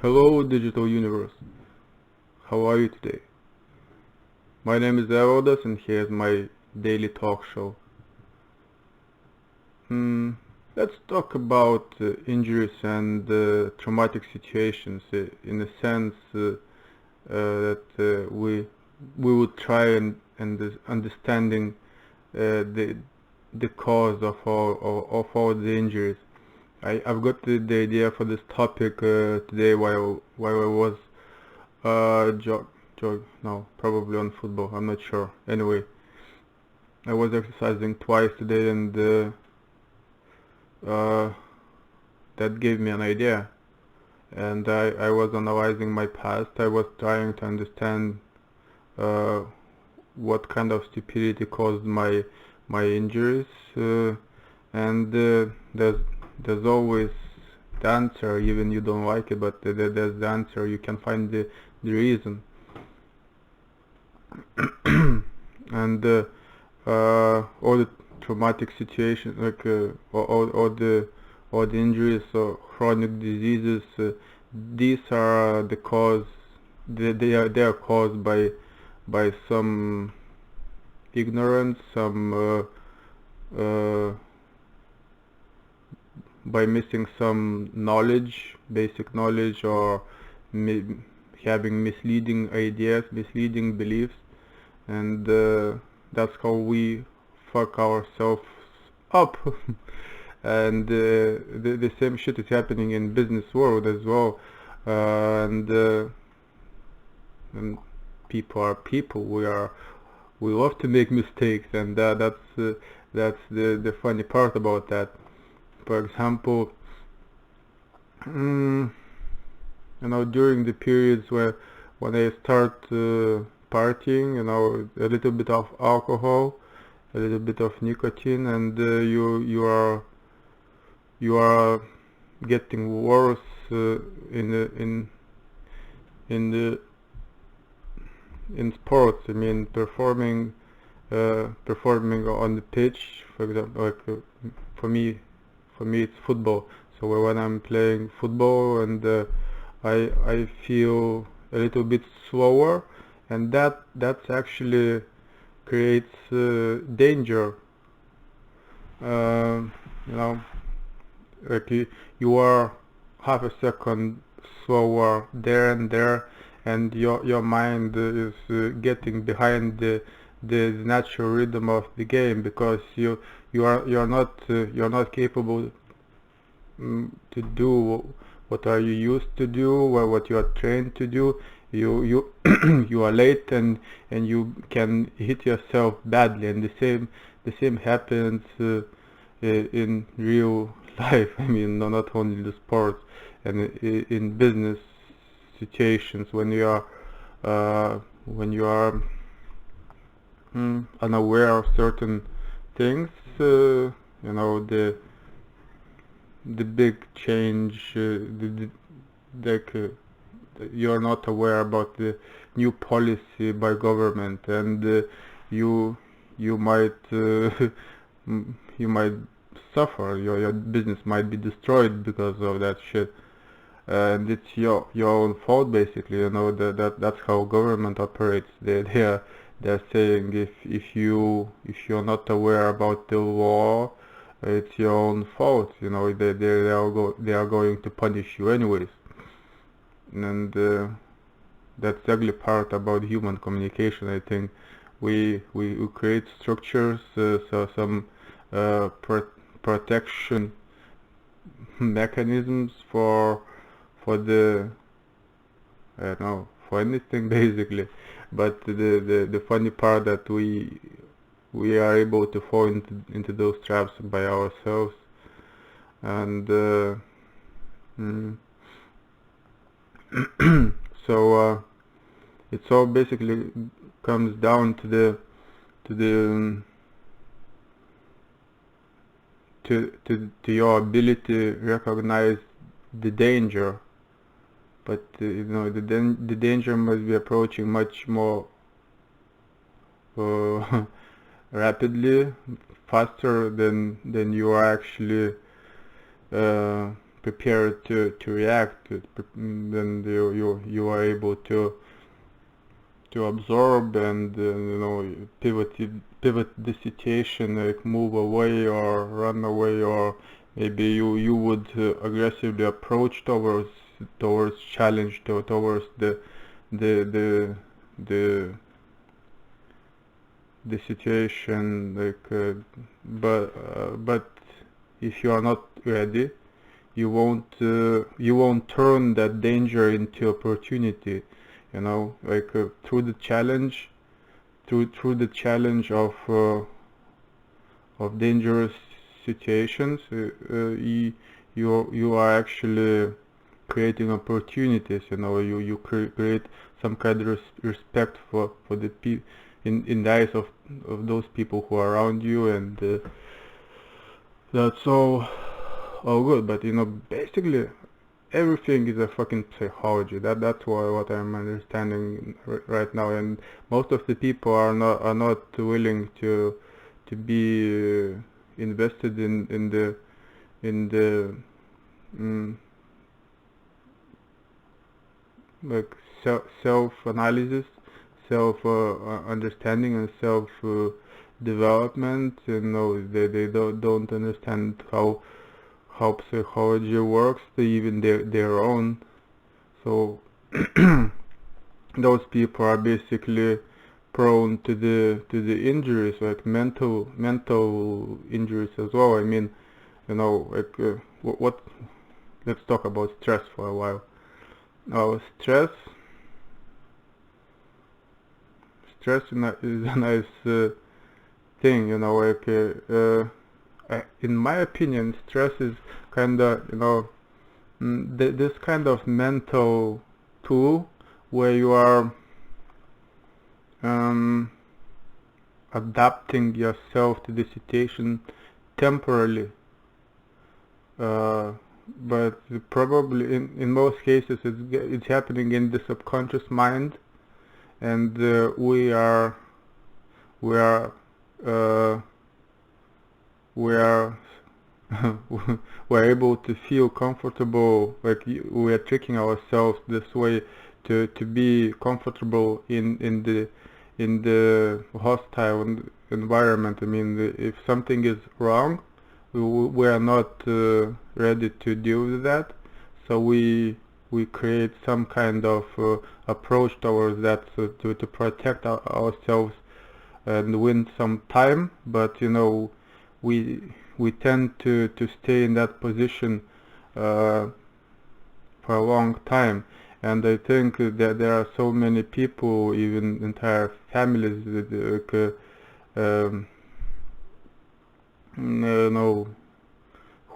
Hello, digital universe. How are you today? My name is Erodas, and here's my daily talk show. Hmm, let's talk about injuries and traumatic situations in a sense that we would try and understanding the cause of all the injuries. I've got the idea for this topic today while I was no, probably on football. I'm not sure. Anyway, I was exercising twice today, and uh, that gave me an idea. And I was analyzing my past. I was trying to understand uh, what kind of stupidity caused my injuries, and there's always the answer, even you don't like it, but there's the answer. You can find the reason. And all the traumatic situations, like all the injuries or chronic diseases, these are the cause. They are caused by some ignorance, some by missing some knowledge, basic knowledge, or mi having misleading ideas, misleading beliefs, and that's how we fuck ourselves up. And the same shit is happening in business world as well. And people are people. We love to make mistakes, and that's the funny part about that. For example, mm, during the periods when I start partying, a little bit of alcohol, a little bit of nicotine, and you are getting worse in the in sports. I mean, performing on the pitch, for example, like for me for me it's football. So when I'm playing football, and I feel a little bit slower, and that's actually creates danger. Uh, you know, like you are half a second slower there and there, and your mind is getting behind the natural rhythm of the game, because you're not capable to do what are you used to do, or what you are trained to do. You you are late, and you can hit yourself badly, and the same happens in real life. I mean, not only the sports, and in business situations, when you are unaware of certain things. The big change, like you're not aware about the new policy by government, and you you might you might suffer. Your business might be destroyed because of that shit, and it's your own fault, basically. That's how government operates. They're saying, if you're not aware about the law, it's your own fault. They are going to punish you anyways. And that's the ugly part about human communication. I think we create structures, so some protection mechanisms for I don't know, for anything basically. But the funny part that we are able to fall into those traps by ourselves. And mm, so it all basically comes down to the to your ability to recognize the danger. But the danger must be approaching much more rapidly, faster than you are actually prepared to react, then you are able to absorb and pivot the situation, like move away or run away, or maybe you would aggressively approach towards challenge, towards the the the the situation, like but if you are not ready, you won't turn that danger into opportunity, like through the challenge, through the challenge of dangerous situations, you are actually creating opportunities. You create some kind of respect for the in the eyes of those people who are around you, and that's all good. But basically everything is a fucking psychology. That's what I'm understanding right now, and most of the people are not willing to be invested in the like self analysis, self understanding, and self development. They don't understand how psychology works, even their own. So those people are basically prone to the injuries, like mental injuries as well. I mean, like what let's talk about stress for a while. Stress is a nice thing, like in my opinion, stress is kind of this kind of mental tool where you are adapting yourself to the situation temporarily, but probably in most cases it's happening in the subconscious mind, and we are we're able to feel comfortable, like we are tricking ourselves this way to be comfortable in the hostile environment. I mean, if something is wrong, we are not ready to deal with that, so we create some kind of approach towards that, so to protect ourselves and win some time. But we tend to stay in that position for a long time, and I think that there are so many people, even entire families,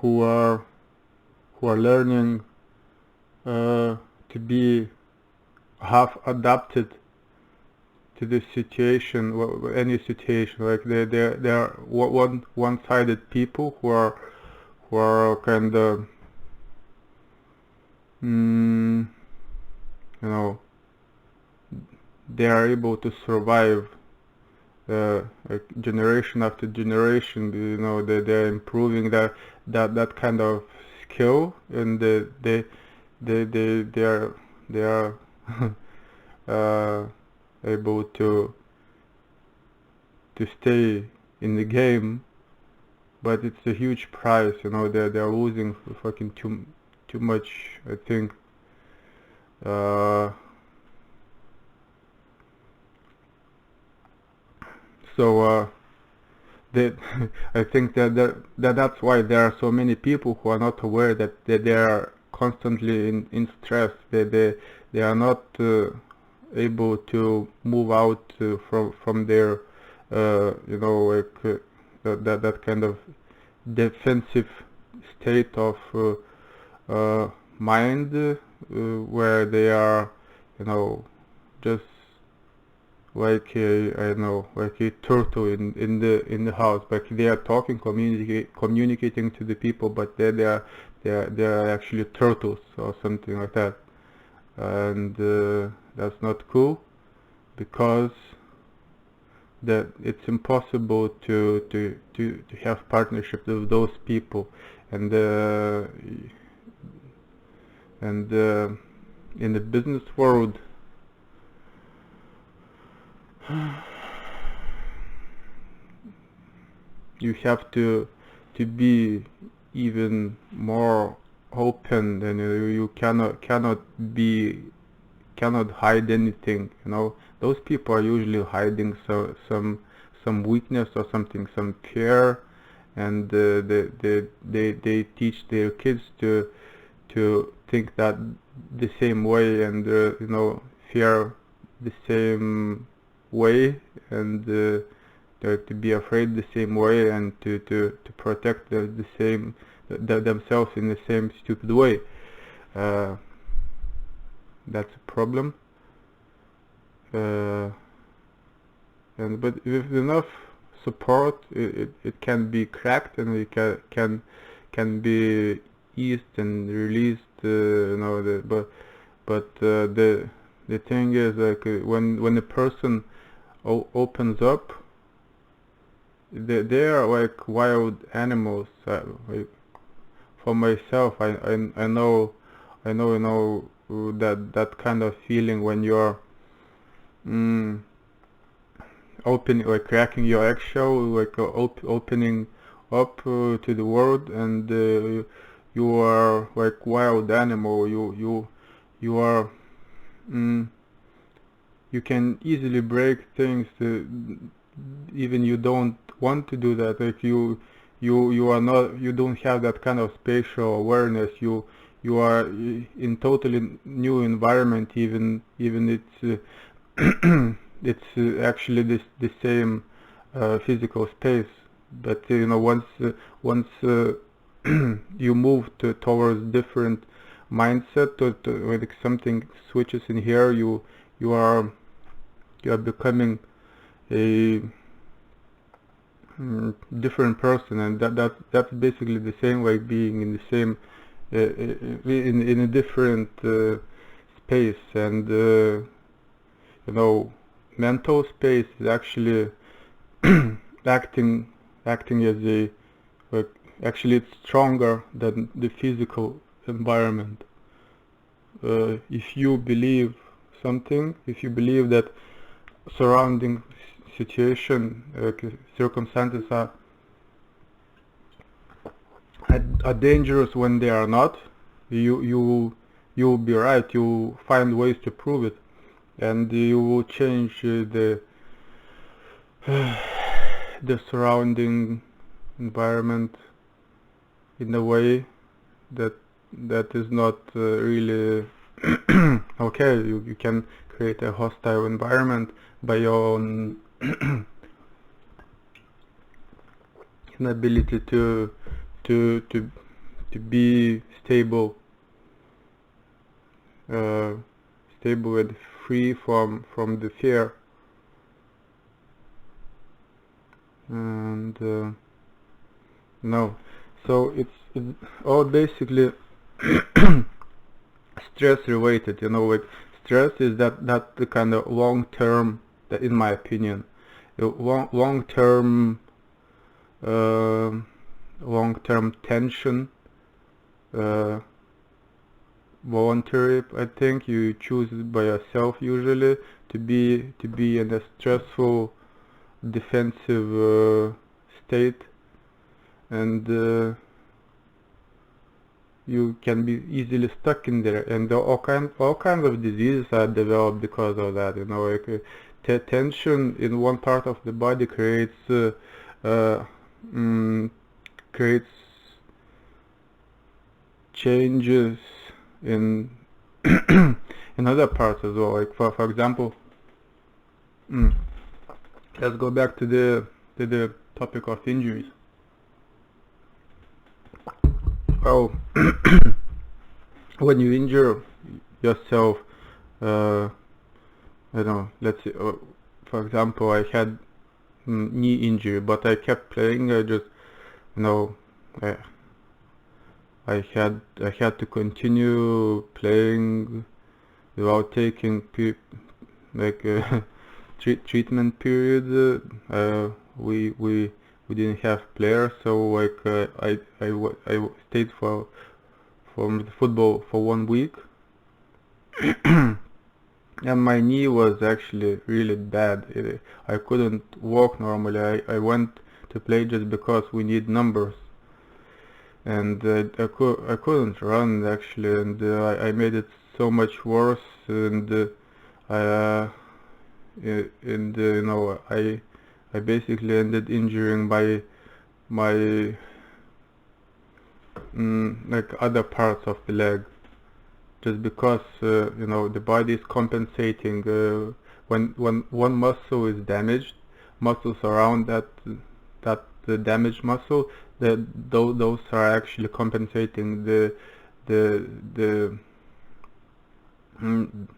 who are learning to be half adapted to this situation, any situation. Like they are one-sided people who are kind of they are able to survive like generation after generation. They're improving that kind of skill, and they are able to stay in the game. But it's a huge price. They're losing fucking too much, I think. So I think that's why there are so many people who are not aware that they are constantly in stress. They are not able to move out from their like that kind of defensive state of mind, where they are just like I don't know, like a turtle in the house. Like they are talking, communicating to the people, but they are actually turtles or something like that. And that's not cool, because that it's impossible to have partnership with those people. and in the business world, you have to be even more open, and you cannot hide anything. Those people are usually hiding some weakness or something, some fear, and they teach their kids to think that the same way, and fear the same way, and to be afraid the same way, and to protect the same themselves in the same stupid way. That's a problem. But with enough support, it can be cracked, and it can be eased and released. The thing is, like, when a person opens up, they are like wild animals. For myself, I know that kind of feeling when you're opening, like cracking your eggshell, like opening up to the world, and you are like wild animal. You are you can easily break things. Even you don't want to do that. Like you don't have that kind of spatial awareness. You are in totally new environment. Even it's it's actually the same physical space, but once you move towards different mindset, like something switches in here, you are becoming a different person, and that's basically the same, like being in the same in a different space. And mental space is actually acting as a, like, actually it's stronger than the physical environment. If you believe something, if you believe that surrounding situation, circumstances are dangerous when they are not, you'll be right. You find ways to prove it, and you will change the surrounding environment in a way that is not really okay. You can create a hostile environment by your own inability to be stable and free from the fear. And no, so it's all basically stress related. Like stress is that the kind of long term, that in my opinion, long term tension, voluntary. I think you choose it by yourself usually to be in a stressful defensive state, and you can be easily stuck in there, and all kinds of diseases are developed because of that. Like tension in one part of the body creates changes in in other parts as well. Like for example, let's go back to the topic of injuries. Well, when you injure yourself, I don't know, let's say, for example, I had knee injury, but I kept playing. I just, I had to continue playing without taking treatment period. We we didn't have players, so like I stayed from the football for 1 week. And my knee was actually really bad. I couldn't walk normally. I went to play just because we need numbers, and I couldn't run actually, and I made it so much worse, and I you know, I basically ended injuring my like other parts of the leg, just because you know, the body is compensating when one muscle is damaged. Muscles around the damaged muscle, those are actually compensating the mm,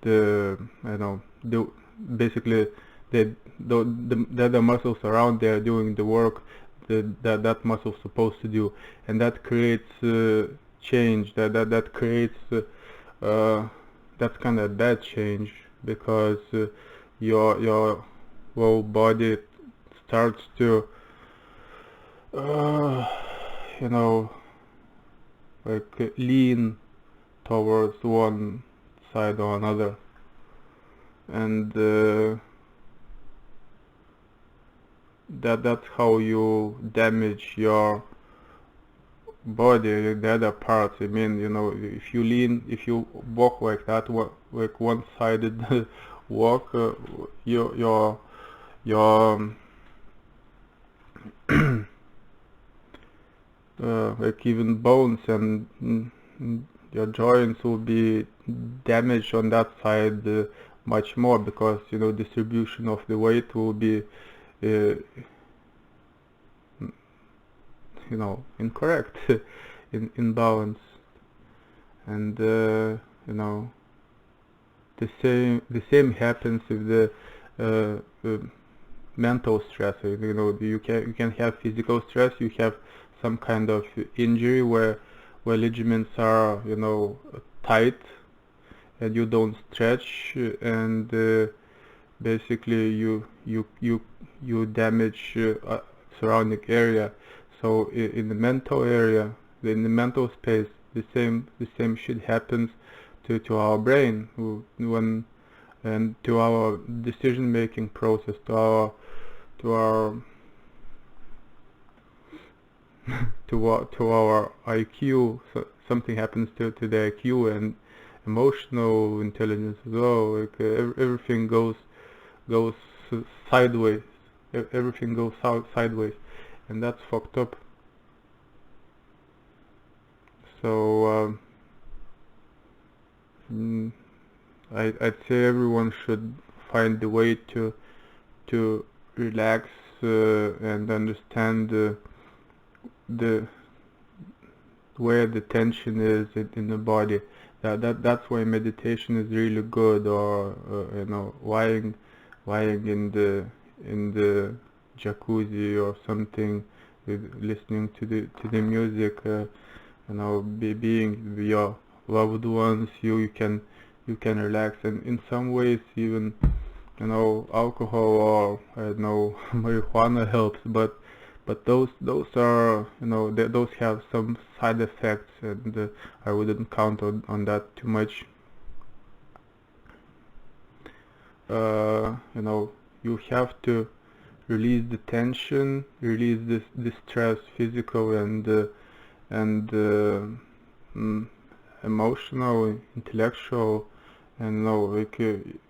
the I know the basically the other muscles around there doing the work that muscle's supposed to do, and that creates change. That creates that's kind of bad change, because your whole body starts to uh, you know, like lean towards one side or another, and that's how you damage your body, the other parts. I mean, you know, if you walk like that, like one-sided walk, your like even bones and your joints will be damaged on that side much more, because you know, distribution of the weight will be you know, incorrect, in balance, and you know, the same happens with the mental stress. You know, you can have physical stress, you have some kind of injury where ligaments are, you know, tight, and you don't stretch, and basically you damage surrounding area. So in the mental area, in the mental space, the same shit happens to our brain, when and to our decision making process, to our to our IQ. So something happens to the IQ and emotional intelligence as well. Like everything goes sideways. Everything goes sideways, and that's fucked up. So I'd say everyone should find the way to relax and understand the where the tension is in the body. That's why meditation is really good, or you know, lying in the jacuzzi or something, listening to the music, you know, being with your loved ones. You can relax, and in some ways even, you know, alcohol or I don't know, marijuana helps, but those are, you know, those have some side effects, and I wouldn't count on that too much. You know, you have to release the tension, release this stress, physical and emotional, intellectual, and you know,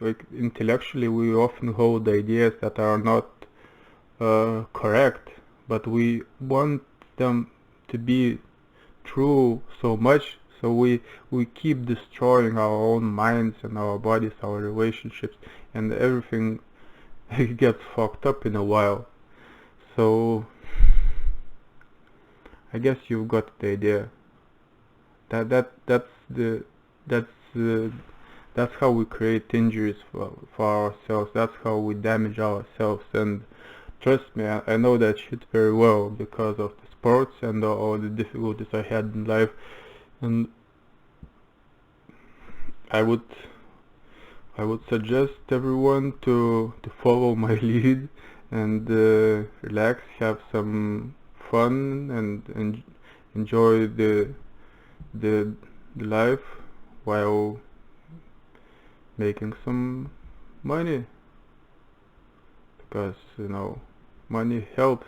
like intellectually we often hold ideas that are not correct, but we want them to be true so much, so we keep destroying our own minds and our bodies, our relationships, and everything gets fucked up in a while. So I guess you've got the idea. That's that's how we create injuries for ourselves. That's how we damage ourselves. And trust me, I know that shit very well, because of the sports and all the difficulties I had in life. And I would suggest everyone to follow my lead and relax, have some fun, and enjoy the life while making some money, because money helps.